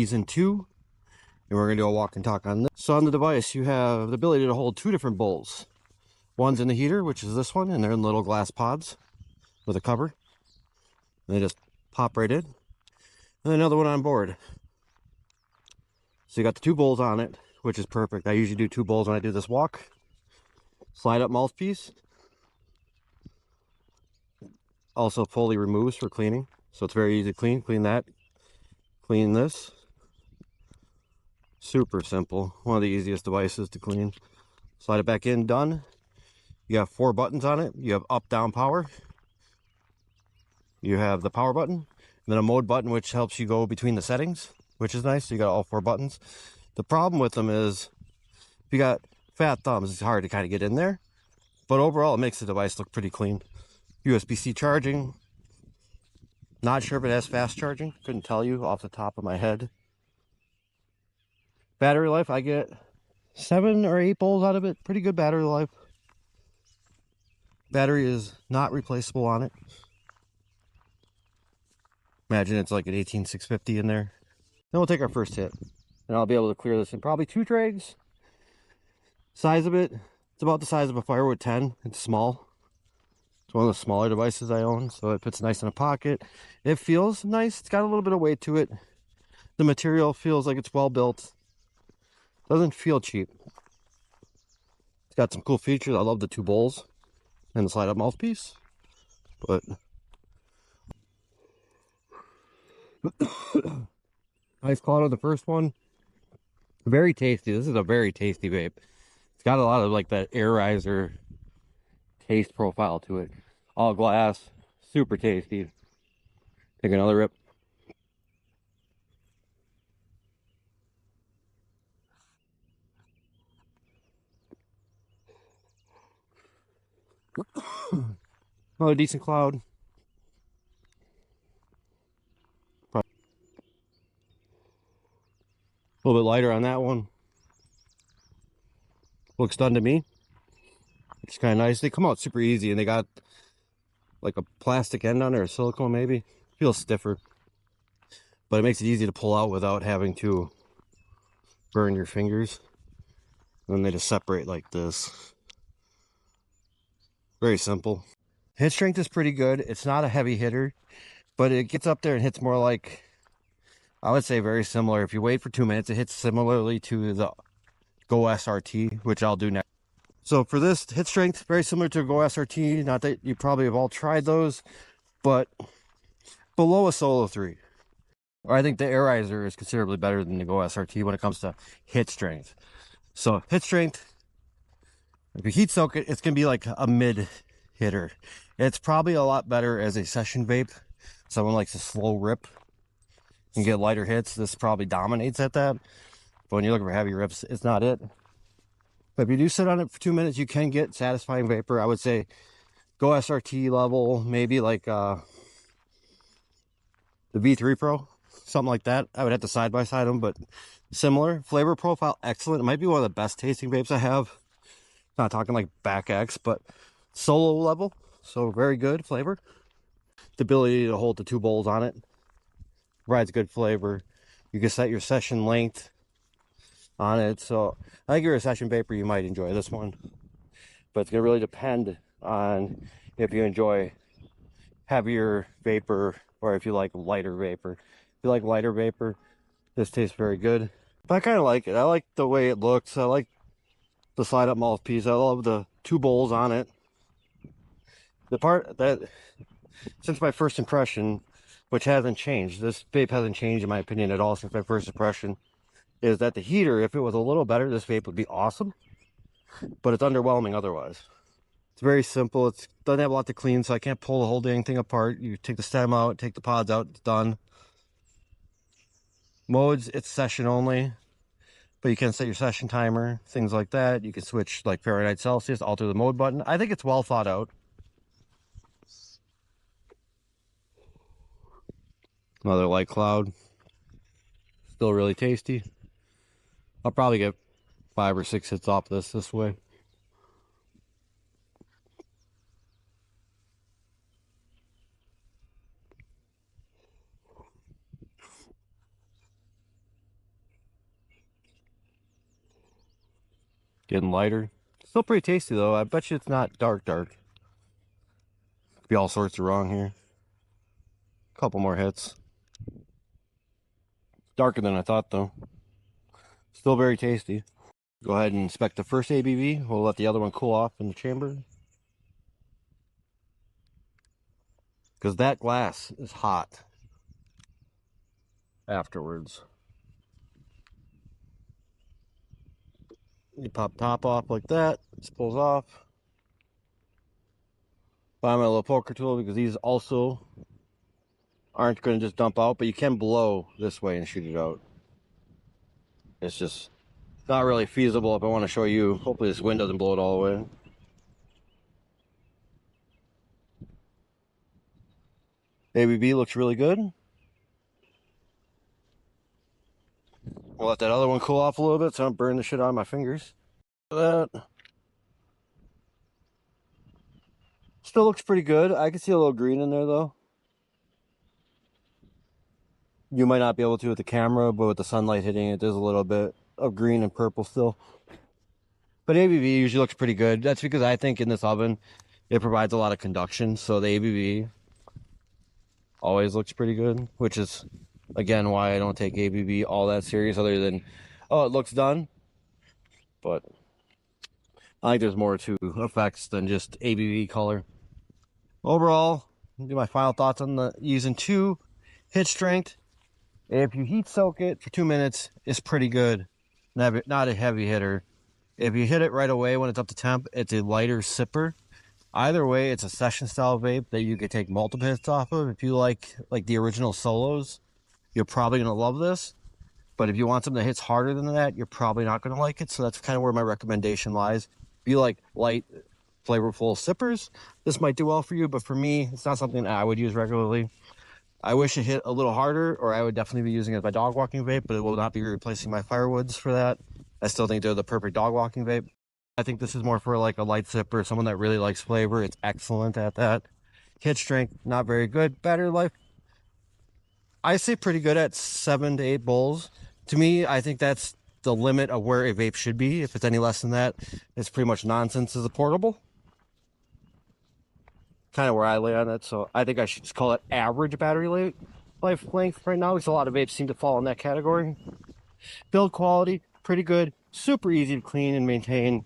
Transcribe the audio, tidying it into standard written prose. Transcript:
Yeson2, and we're going to do a walk and talk on this. So on the device, you have the ability to hold two different bowls. One's in the heater, which is this one, and they're in little glass pods with a cover. And they just pop right in. And another one on board. So you got the two bowls on it, which is perfect. I usually do two bowls when I do this walk. Slide up mouthpiece. Also fully removes for cleaning. So it's very easy to clean. Clean that. Clean this. Super simple. One of the easiest devices to clean. Slide it back in, done. You have 4 buttons on it. You have up, down, power. You have the power button. And then a mode button, which helps you go between the settings, which is nice. So you got all 4 buttons. The problem with them is, if you got fat thumbs, it's hard to kind of get in there. But overall, it makes the device look pretty clean. USB-C charging. Not sure if it has fast charging. Couldn't tell you off the top of my head. Battery life, I get 7 or 8 bowls out of it. Pretty good battery life. Battery is not replaceable on it. Imagine it's like an 18650 in there. Then we'll take our first hit. And I'll be able to clear this in probably 2 drags. Size of it, it's about the size of a Firewood 10. It's small. It's one of the smaller devices I own, so it fits nice in a pocket. It feels nice. It's got a little bit of weight to it. The material feels like it's well built. Doesn't feel cheap. It's got some cool features. I love the 2 bowls and the slide up mouthpiece. But nice cloud on the first one. Very tasty. This is a very tasty vape. It's got a lot of like that airizer taste profile to it. All glass, super tasty. Take another rip. Another decent cloud. A little bit lighter on that one. Looks done to me. It's kind of nice. They come out super easy, and they got like a plastic end on it, or silicone maybe. Feels stiffer, but it makes it easy to pull out without having to burn your fingers. And then they just separate like this. Very simple. Hit strength is pretty good. It's not a heavy hitter, but it gets up there and hits more like, I would say very similar. If you wait for 2 minutes, it hits similarly to the Go SRT, which I'll do next. So for this hit strength, very similar to Go SRT. Not that you probably have all tried those, but below a Solo 3. Or I think the airizer is considerably better than the Go SRT when it comes to hit strength. So hit strength, if you heat soak it, it's going to be like a mid hitter. It's probably a lot better as a session vape. Someone likes a slow rip and get lighter hits. This probably dominates at that. But when you're looking for heavy rips, it's not it. But if you do sit on it for 2 minutes, you can get satisfying vapor. I would say Go SRT level, maybe like the V3 Pro, something like that. I would have to side by side them, but similar. Flavor profile, excellent. It might be one of the best tasting vapes I have. Not talking like back X, but Solo level. So very good flavor. The ability to hold the 2 bowls on it provides good flavor. You can set your session length on it. So I think you're a session vapor, you might enjoy this one. But it's going to really depend on if you enjoy heavier vapor or if you like lighter vapor. If you like lighter vapor, this tastes very good. But I kind of like it. I like the way it looks. I like the slide up mouthpiece. I love the 2 bowls on it. The part that, since my first impression, which hasn't changed, this vape hasn't changed in my opinion at all since my first impression, is that the heater, if it was a little better, this vape would be awesome. But it's underwhelming otherwise. It's very simple. It doesn't have a lot to clean, so I can't pull the whole dang thing apart. You take the stem out, take the pods out, it's done. Modes, it's session only. But you can set your session timer, things like that. You can switch like Fahrenheit, Celsius, alter the mode button. I think it's well thought out. Another light cloud. Still really tasty. I'll probably get 5 or 6 hits off this way. Getting lighter. Still pretty tasty though. I bet you it's not dark. Could be all sorts of wrong here. Couple more hits. Darker than I thought though. Still very tasty. Go ahead and inspect the first ABV. We'll let the other one cool off in the chamber. Because that glass is hot afterwards. You pop top off like that. This pulls off. Find my little poker tool because these also aren't going to just dump out, but you can blow this way and shoot it out. It's just not really feasible if I want to show you. Hopefully this wind doesn't blow it all away. ABV looks really good. We'll let that other one cool off a little bit so I don't burn the shit out of my fingers. That still looks pretty good. I can see a little green in there though. You might not be able to with the camera, but with the sunlight hitting it, there's a little bit of green and purple still. But ABV usually looks pretty good. That's because I think in this oven, it provides a lot of conduction. So the ABV always looks pretty good, which is, again, why I don't take ABV all that serious other than, oh, it looks done. But I think there's more to effects than just ABV color. Overall, I'll do my final thoughts on the Yeson2 hit strength. If you heat soak it for 2 minutes, it's pretty good. Not a heavy hitter. If you hit it right away when it's up to temp, it's a lighter sipper. Either way, it's a session style vape that you could take multiple hits off of. If you like the original solos, you're probably gonna love this. But if you want something that hits harder than that, you're probably not gonna like it. So that's kind of where my recommendation lies. If you like light, flavorful sippers, this might do well for you. But for me, it's not something I would use regularly. I wish it hit a little harder, or I would definitely be using it as my dog walking vape, but it will not be replacing my firewoods for that. I still think they're the perfect dog walking vape. I think this is more for like a light sipper, someone that really likes flavor. It's excellent at that. Hit strength, not very good. Battery life, I say pretty good at 7 to 8 bowls. To me, I think that's the limit of where a vape should be. If it's any less than that, it's pretty much nonsense as a portable. Kind of where I lay on it, so I think I should just call it average battery life length right now, because a lot of vapes seem to fall in that category. Build quality, pretty good, super easy to clean and maintain.